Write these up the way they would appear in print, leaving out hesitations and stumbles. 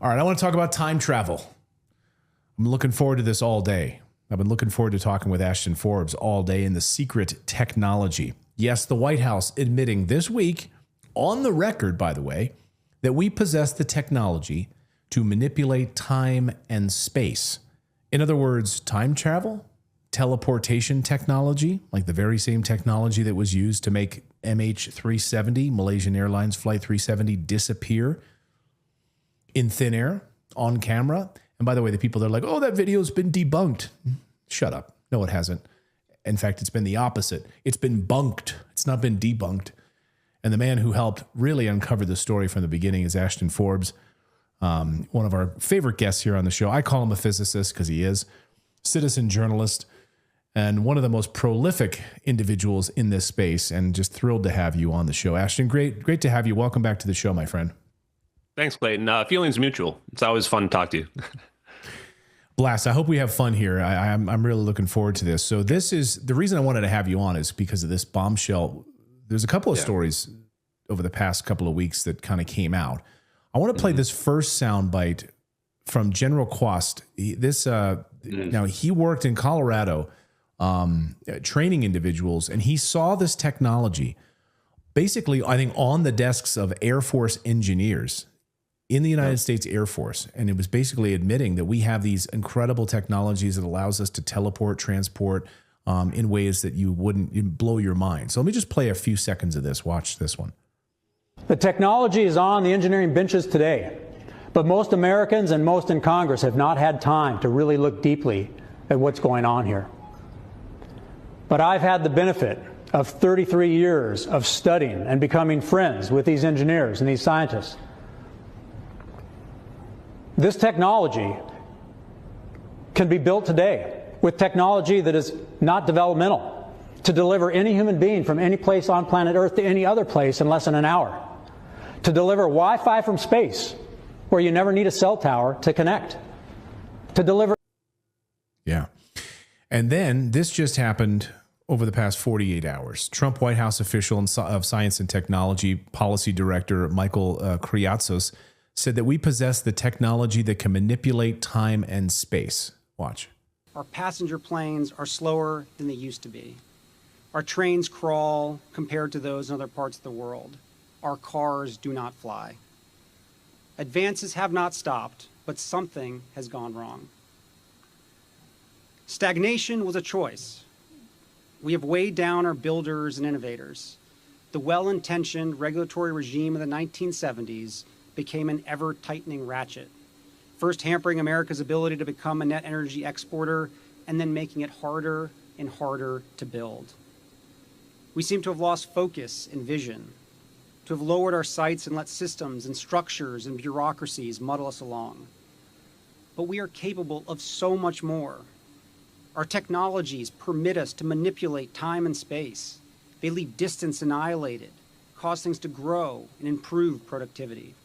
All right, I want to talk about time travel. I'm looking forward to this all day. I've been looking forward to talking with Ashton Forbes all day in the secret technology. Yes, the White House admitting this week, on the record, by the way, that we possess the technology to manipulate time and space. In other words, time travel, teleportation technology, like the very same technology that was used to make MH370, Malaysian Airlines Flight 370, disappear in thin air on camera. And by the way, the people that are like, oh, that video's been debunked. Shut up. No, it hasn't. In fact, it's been the opposite. It's been bunked. It's not been debunked. And the man who helped really uncover the story from the beginning is Ashton Forbes, one of our favorite guests here on the show. I call him a physicist because he is. Citizen journalist and one of the most prolific individuals in this space, and just thrilled to have you on the show. Ashton, great to have you. Welcome back to the show, my friend. Thanks, Clayton. Feelings mutual. It's always fun to talk to you. Blast. I hope we have fun here. I'm really looking forward to this. So this is the reason I wanted to have you on, is because of this bombshell. There's a couple of stories over the past couple of weeks that kind of came out. I want to play this first soundbite from General Quast. Now he worked in Colorado, training individuals, and he saw this technology basically, I think, on the desks of Air Force engineers in the United States Air Force. And it was basically admitting that we have these incredible technologies that allows us to teleport, transport in ways that you wouldn't blow your mind. So let me just play a few seconds of this. Watch this one. The technology is on the engineering benches today, but most Americans and most in Congress have not had time to really look deeply at what's going on here. But I've had the benefit of 33 years of studying and becoming friends with these engineers and these scientists. This technology can be built today with technology that is not developmental to deliver any human being from any place on planet Earth to any other place in less than an hour, to deliver Wi-Fi from space where you never need a cell tower to connect, to deliver. Yeah. And then this just happened over the past 48 hours. Trump White House official of science and technology policy director Michael Kriatsos said that we possess the technology that can manipulate time and space. Watch. Our passenger planes are slower than they used to be. Our trains crawl compared to those in other parts of the world. Our cars do not fly. Advances have not stopped, but something has gone wrong. Stagnation was a choice. We have weighed down our builders and innovators. The well-intentioned regulatory regime of the 1970s became an ever-tightening ratchet, first hampering America's ability to become a net energy exporter and then making it harder and harder to build. We seem to have lost focus and vision, to have lowered our sights and let systems and structures and bureaucracies muddle us along. But we are capable of so much more. Our technologies permit us to manipulate time and space. They leave distance annihilated, cause things to grow and improve productivity.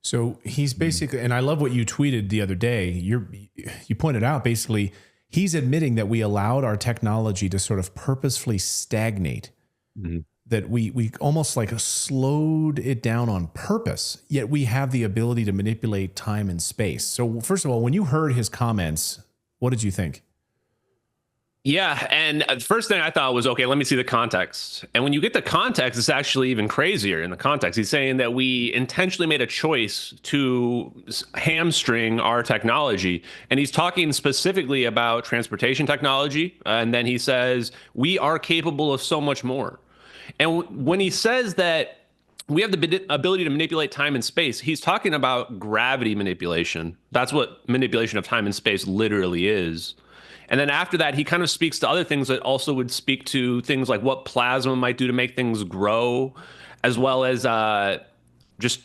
So he's basically, and I love what you tweeted the other day. You pointed out basically he's admitting that we allowed our technology to sort of purposefully stagnate, that we almost like slowed it down on purpose, yet we have the ability to manipulate time and space. So first of all, when you heard his comments, what did you think? Yeah, and the first thing I thought was, okay, let me see the context. And when you get the context, it's actually even crazier in the context. He's saying that we intentionally made a choice to hamstring our technology. And he's talking specifically about transportation technology. And then he says, we are capable of so much more. And when he says that we have the ability to manipulate time and space, he's talking about gravity manipulation. That's what manipulation of time and space literally is. And then after that, he kind of speaks to other things that also would speak to things like what plasma might do to make things grow, as well as just,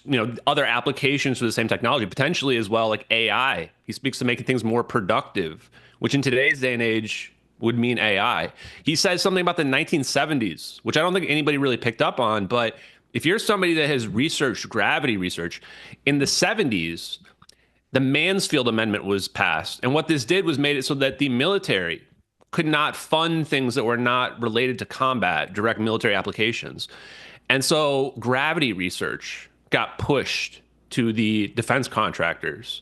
other applications for the same technology, potentially as well, like AI. He speaks to making things more productive, which in today's day and age would mean AI. He says something about the 1970s, which I don't think anybody really picked up on. But if you're somebody that has researched gravity research, in the 70s, the Mansfield Amendment was passed. And what this did was made it so that the military could not fund things that were not related to combat, direct military applications. And so gravity research got pushed to the defense contractors.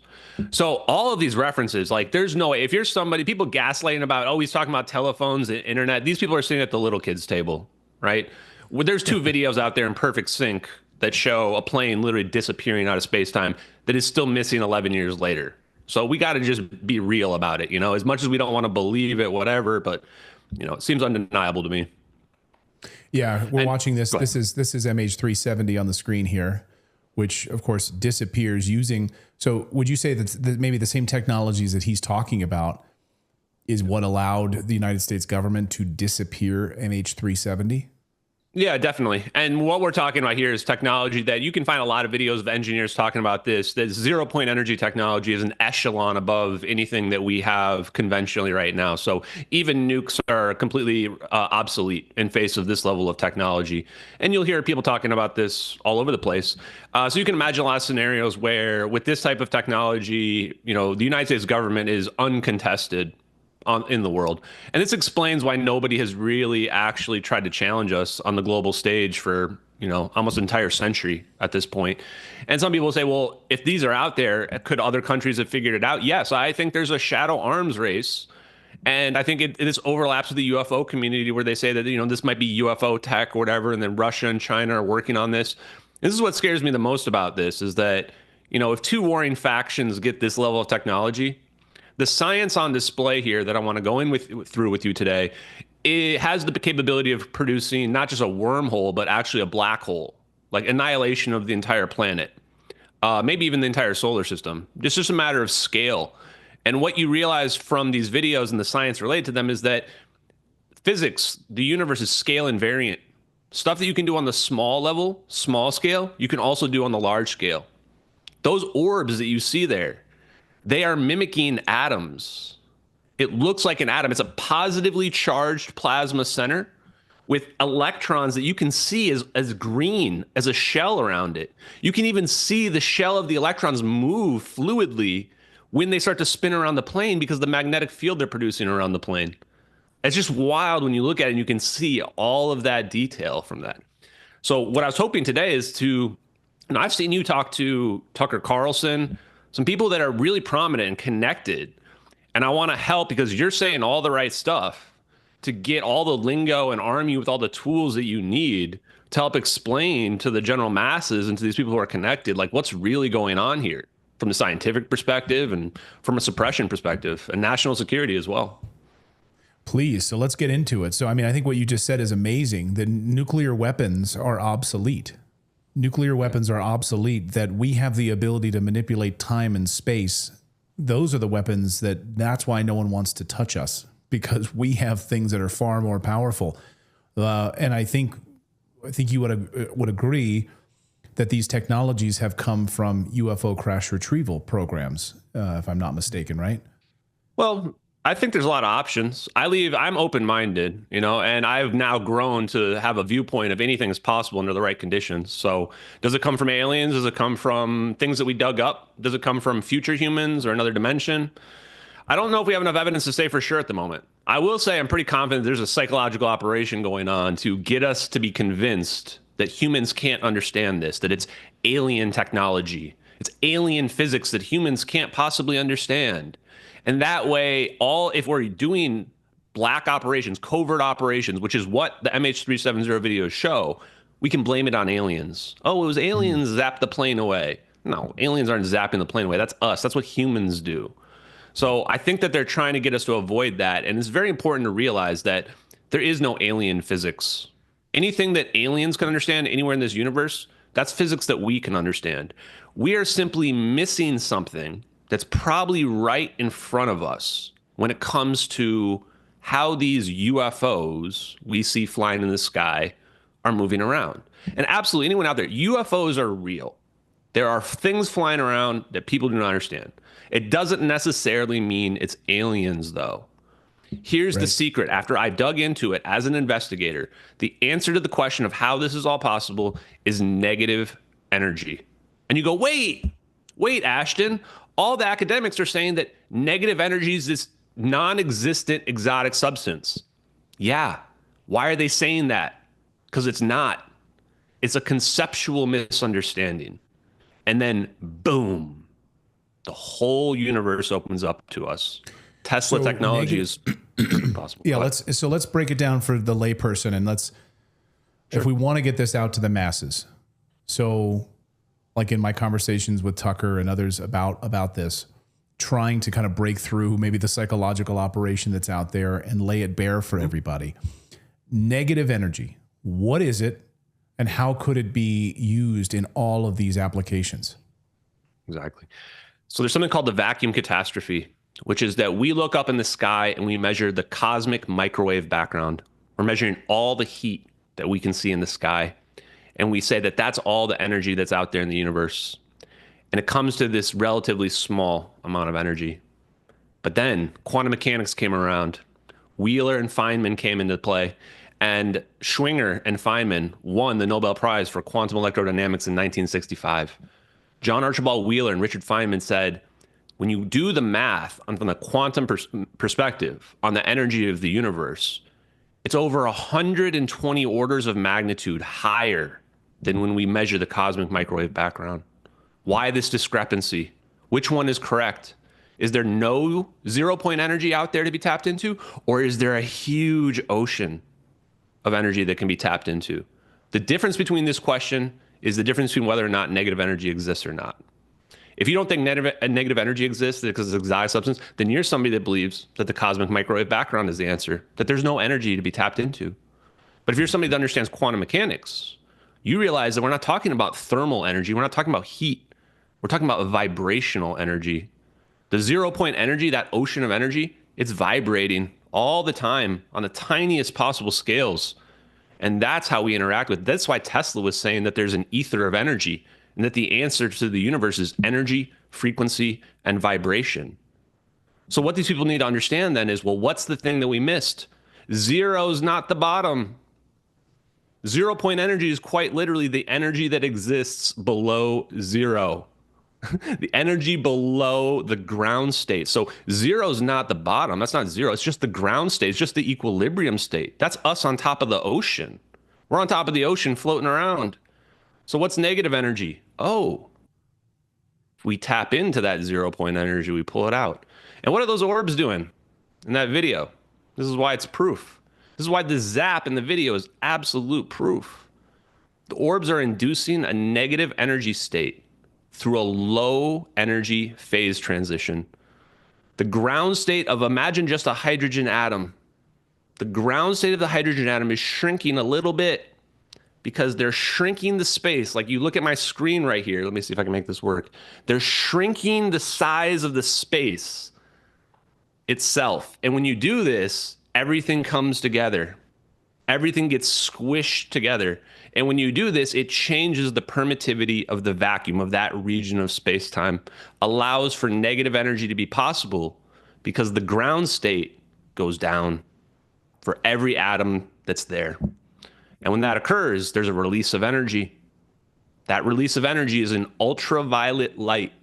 So all of these references, like there's no way, if you're somebody, people gaslighting about, oh, he's talking about telephones and internet. These people are sitting at the little kids table, right? Well, there's two videos out there in perfect sync that show a plane literally disappearing out of space-time that is still missing 11 years later. So we got to just be real about it, you know, as much as we don't want to believe it, whatever, but you know, it seems undeniable to me. Yeah, we're watching this. This is MH370 on the screen here, which of course disappears using. So would you say that maybe the same technologies that he's talking about is what allowed the United States government to disappear MH370? Yeah, definitely. And what we're talking about here is technology that you can find a lot of videos of engineers talking about this. That zero-point energy technology is an echelon above anything that we have conventionally right now. So even nukes are completely obsolete in face of this level of technology. And you'll hear people talking about this all over the place. So you can imagine a lot of scenarios where with this type of technology, you know, the United States government is uncontested in the world. And this explains why nobody has really actually tried to challenge us on the global stage for, you know, almost an entire century at this point. And some people say, well, if these are out there, could other countries have figured it out? Yes, I think there's a shadow arms race. And I think this overlaps with the UFO community where they say that, you know, this might be UFO tech or whatever, and then Russia and China are working on this. This is what scares me the most about this is that, you know, if two warring factions get this level of technology, the science on display here that I want to go through with you today, it has the capability of producing not just a wormhole, but actually a black hole, like annihilation of the entire planet, maybe even the entire solar system. It's just a matter of scale. And what you realize from these videos and the science related to them is that physics, the universe is scale invariant. Stuff that you can do on the small level, small scale, you can also do on the large scale. Those orbs that you see there, they are mimicking atoms. It looks like an atom. It's a positively charged plasma center with electrons that you can see as green as a shell around it. You can even see the shell of the electrons move fluidly when they start to spin around the plane because of the magnetic field they're producing around the plane. It's just wild when you look at it and you can see all of that detail from that. So what I was hoping today is and I've seen you talk to Tucker Carlson, some people that are really prominent and connected. And I want to help because you're saying all the right stuff to get all the lingo and arm you with all the tools that you need to help explain to the general masses and to these people who are connected, like what's really going on here from the scientific perspective and from a suppression perspective and national security as well. Please. So let's get into it. So, I mean, I think what you just said is amazing. The nuclear weapons are obsolete. Nuclear weapons are obsolete, that we have the ability to manipulate time and space. Those are the weapons that's why no one wants to touch us, because we have things that are far more powerful. And I think you would agree that these technologies have come from UFO crash retrieval programs, if I'm not mistaken, right? Well, I think there's a lot of options. I'm open-minded, you know, and I've now grown to have a viewpoint of anything is possible under the right conditions. So does it come from aliens? Does it come from things that we dug up? Does it come from future humans or another dimension? I don't know if we have enough evidence to say for sure at the moment. I will say I'm pretty confident there's a psychological operation going on to get us to be convinced that humans can't understand this, that it's alien technology. It's alien physics that humans can't possibly understand. And that way, if we're doing black operations, covert operations, which is what the MH370 videos show, we can blame it on aliens. Oh, it was aliens zapped the plane away. No, aliens aren't zapping the plane away. That's us. That's what humans do. So I think that they're trying to get us to avoid that. And it's very important to realize that there is no alien physics. Anything that aliens can understand anywhere in this universe, that's physics that we can understand. We are simply missing something that's probably right in front of us when it comes to how these UFOs we see flying in the sky are moving around. And absolutely anyone out there, UFOs are real. There are things flying around that people do not understand. It doesn't necessarily mean it's aliens, though. Here's the secret. After I dug into it as an investigator, the answer to the question of how this is all possible is negative energy. And you go, wait, Ashton, all the academics are saying that negative energy is this non-existent exotic substance. Yeah. Why are they saying that? Because it's not. It's a conceptual misunderstanding. And then boom, the whole universe opens up to us. Tesla So technology is possible. Yeah, let's break it down for the layperson, and if we want to get this out to the masses. So, like in my conversations with Tucker and others about this, trying to kind of break through maybe the psychological operation that's out there and lay it bare for everybody. Negative energy. What is it, and how could it be used in all of these applications? Exactly. So there's something called the vacuum catastrophe, which is that we look up in the sky and we measure the cosmic microwave background. We're measuring all the heat that we can see in the sky. And we say that that's all the energy that's out there in the universe. And it comes to this relatively small amount of energy. But then quantum mechanics came around. Wheeler and Feynman came into play. And Schwinger and Feynman won the Nobel Prize for quantum electrodynamics in 1965. John Archibald Wheeler and Richard Feynman said, when you do the math from the quantum perspective on the energy of the universe, it's over 120 orders of magnitude higher than when we measure the cosmic microwave background. Why this discrepancy? Which one is correct? Is there no 0-point energy out there to be tapped into? Or is there a huge ocean of energy that can be tapped into? The difference between this question is the difference between whether or not negative energy exists or not. If you don't think negative energy exists because it's an exotic substance, then you're somebody that believes that the cosmic microwave background is the answer, that there's no energy to be tapped into. But if you're somebody that understands quantum mechanics, you realize that we're not talking about thermal energy. We're not talking about heat. We're talking about vibrational energy. The 0-point energy, that ocean of energy, it's vibrating all the time on the tiniest possible scales. And that's how we interact with it. That's why Tesla was saying that there's an ether of energy, and that the answer to the universe is energy, frequency, and vibration. So what these people need to understand then is, well, what's the thing that we missed? Zero's not the bottom. 0-point energy is quite literally the energy that exists below zero. The energy below the ground state. So zero's not the bottom. That's not zero. It's just the ground state. It's just the equilibrium state. That's us on top of the ocean. We're on top of the ocean floating around. So what's negative energy? Oh, if we tap into that 0-point energy, we pull it out. And what are those orbs doing in that video? This is why it's proof. This is why the zap in the video is absolute proof. The orbs are inducing a negative energy state through a low energy phase transition. The ground state of, imagine just a hydrogen atom. The ground state of the hydrogen atom is shrinking a little bit because they're shrinking the space. Like you look at my screen right here. Let me see if I can make this work. They're shrinking the size of the space itself. And when you do this, everything comes together. Everything gets squished together. And when you do this, it changes the permittivity of the vacuum of that region of space-time, allows for negative energy to be possible because the ground state goes down for every atom that's there. And when that occurs, there's a release of energy. That release of energy is an ultraviolet light.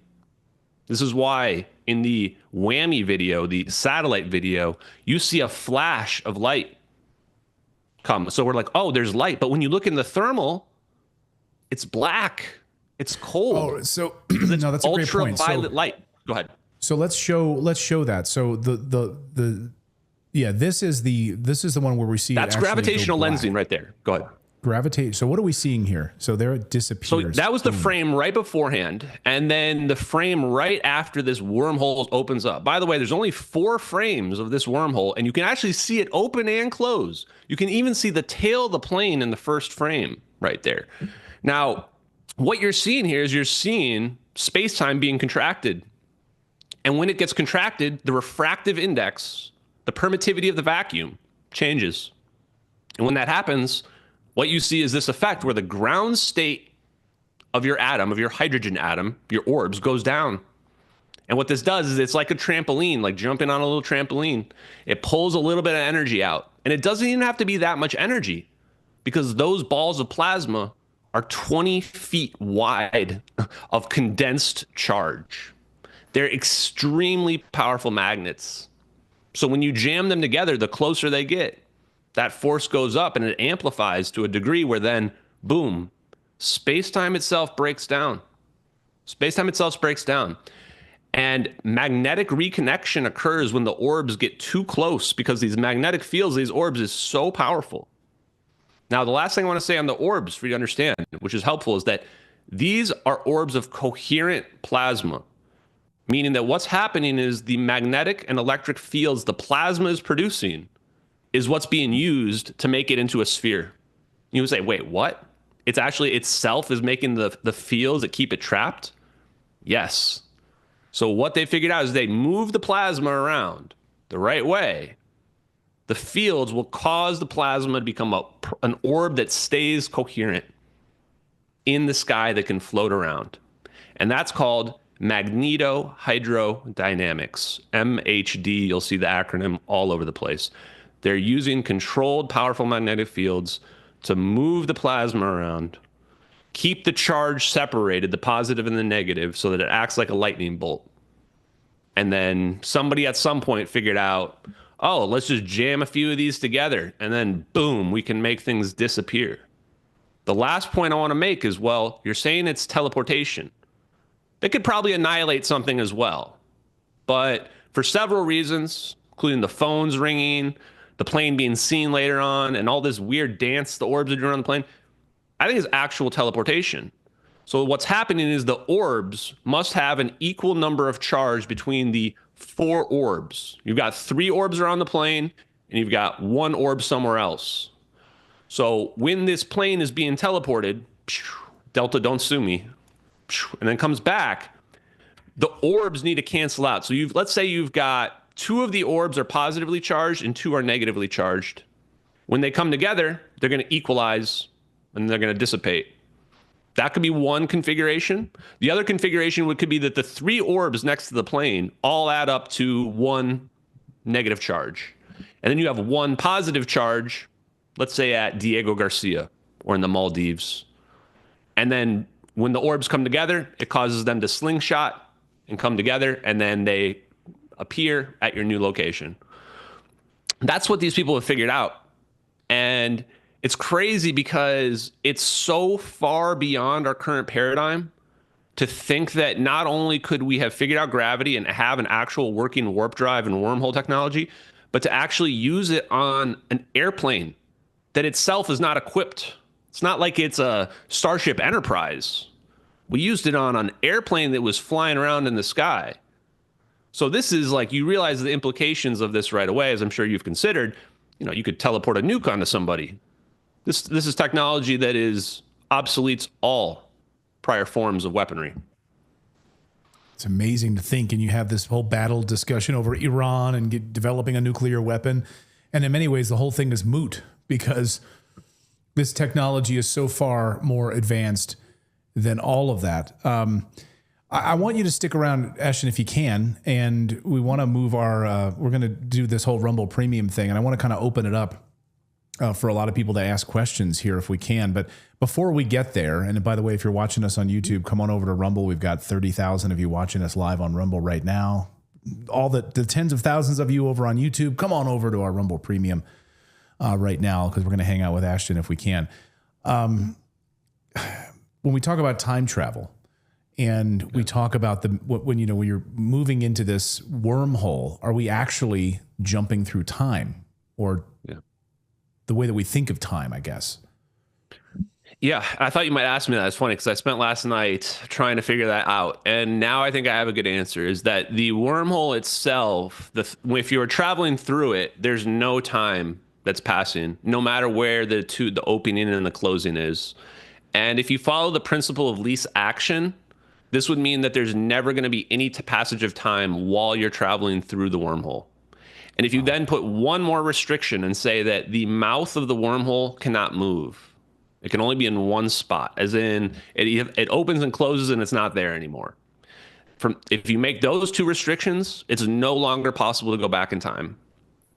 This is why in the whammy video, the satellite video, you see a flash of light come. So we're like, oh, there's light. But when you look in the thermal, it's black. It's cold. Oh, so no, that's a great point. Ultraviolet light. Go ahead. So let's show that. So this is the one where we see that's gravitational lensing right there. Go ahead. Gravitate. So what are we seeing here? So there it disappears. So that was the frame right beforehand, and then the frame right after this wormhole opens up. By the way, there's only 4 frames of this wormhole, and you can actually see it open and close. You can even see the tail of the plane in the first frame right there. Now, what you're seeing here is you're seeing space-time being contracted. And when it gets contracted, the refractive index, the permittivity of the vacuum, changes. And when that happens, what you see is this effect where the ground state of your atom, of your hydrogen atom, your orbs, goes down. And what this does is it's like a trampoline, like jumping on a little trampoline. It pulls a little bit of energy out. And it doesn't even have to be that much energy because those balls of plasma are 20 feet wide of condensed charge. They're extremely powerful magnets. So when you jam them together, the closer they get, that force goes up and it amplifies to a degree where then, boom, space-time itself breaks down. Space-time itself breaks down. And magnetic reconnection occurs when the orbs get too close because these magnetic fields, these orbs, is so powerful. Now, the last thing I want to say on the orbs for you to understand, which is helpful, is that these are orbs of coherent plasma, meaning that what's happening is the magnetic and electric fields the plasma is producing is what's being used to make it into a sphere. You would say, wait, what? It's actually itself is making the fields that keep it trapped? Yes. So what they figured out is they move the plasma around the right way. The fields will cause the plasma to become an orb that stays coherent in the sky that can float around. And that's called magnetohydrodynamics, MHD. You'll see the acronym all over the place. They're using controlled, powerful magnetic fields to move the plasma around, keep the charge separated, the positive and the negative, so that it acts like a lightning bolt. And then somebody at some point figured out, oh, let's just jam a few of these together, and then boom, we can make things disappear. The last point I want to make is, well, you're saying it's teleportation. They could probably annihilate something as well. But for several reasons, including the phones ringing, the plane being seen later on, and all this weird dance the orbs are doing on the plane, I think it's actual teleportation. So what's happening is the orbs must have an equal number of charge between the 4 orbs. You've got 3 orbs around the plane, and you've got 1 orb somewhere else. So when this plane is being teleported, Delta, don't sue me, and then comes back, the orbs need to cancel out. So let's say you've got 2 of the orbs are positively charged and 2 are negatively charged. When they come together, they're going to equalize and they're going to dissipate. That could be one configuration. The other configuration could be that the 3 orbs next to the plane all add up to 1 negative charge. And then you have 1 positive charge, let's say at Diego Garcia or in the Maldives. And then when the orbs come together, it causes them to slingshot and come together, and then they appear at your new location. That's what these people have figured out. And it's crazy because it's so far beyond our current paradigm to think that not only could we have figured out gravity and have an actual working warp drive and wormhole technology, but to actually use it on an airplane that itself is not equipped. It's not like it's a Starship Enterprise. We used it on an airplane that was flying around in the sky. So this is like, you realize the implications of this right away, as I'm sure you've considered. You know, you could teleport a nuke onto somebody. This is technology that obsoletes all prior forms of weaponry. It's amazing to think, and you have this whole battle discussion over Iran and developing a nuclear weapon. And in many ways, the whole thing is moot because this technology is so far more advanced than all of that. I want you to stick around, Ashton, if you can, and we want to move we're going to do this whole Rumble Premium thing, and I want to kind of open it up for a lot of people to ask questions here if we can. But before we get there, and by the way, if you're watching us on YouTube, come on over to Rumble. We've got 30,000 of you watching us live on Rumble right now. All the tens of thousands of you over on YouTube, come on over to our Rumble Premium right now, because we're going to hang out with Ashton if we can. When we talk about time travel, and we talk about when you're moving into this wormhole, are we actually jumping through time, or the way that we think of time, I guess? Yeah, I thought you might ask me that. It's funny because I spent last night trying to figure that out. And now I think I have a good answer, is that the wormhole itself, if you were traveling through it, there's no time that's passing, no matter where the opening and the closing is. And if you follow the principle of least action, this would mean that there's never going to be any passage of time while you're traveling through the wormhole. And if you then put one more restriction and say that the mouth of the wormhole cannot move, it can only be in one spot, as in it opens and closes and it's not there anymore. If you make those 2 restrictions, it's no longer possible to go back in time.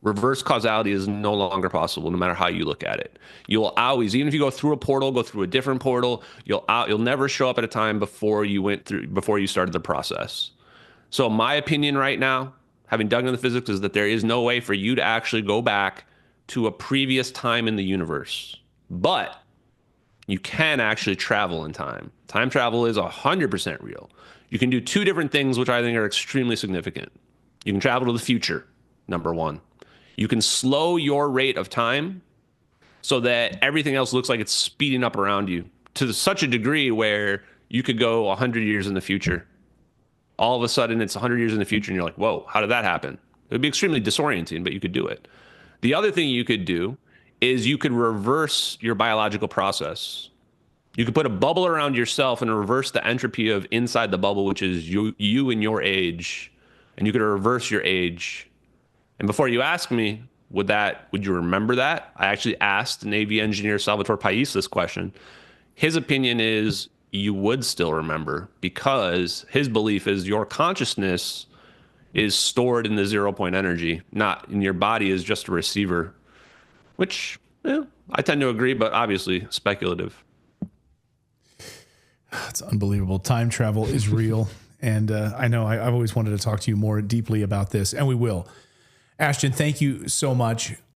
Reverse causality is no longer possible, no matter how you look at it. You'll always, even if you go through a portal, go through a different portal, you'll never show up at a time before you started the process. So my opinion right now, having dug into the physics, is that there is no way for you to actually go back to a previous time in the universe. But you can actually travel in time. Time travel is 100% real. You can do two different things, which I think are extremely significant. You can travel to the future, number one. You can slow your rate of time so that everything else looks like it's speeding up around you to such a degree where you could go 100 years in the future. All of a sudden, it's 100 years in the future, and you're like, whoa, how did that happen? It would be extremely disorienting, but you could do it. The other thing you could do is you could reverse your biological process. You could put a bubble around yourself and reverse the entropy of inside the bubble, which is you and your age, and you could reverse your age. And before you ask me, would you remember that? I actually asked Navy engineer Salvatore Pais this question. His opinion is you would still remember, because his belief is your consciousness is stored in the 0-point energy, not in your body is just a receiver, which I tend to agree, but obviously speculative. It's unbelievable. Time travel is real. And I know I've always wanted to talk to you more deeply about this, and we will. Ashton, thank you so much.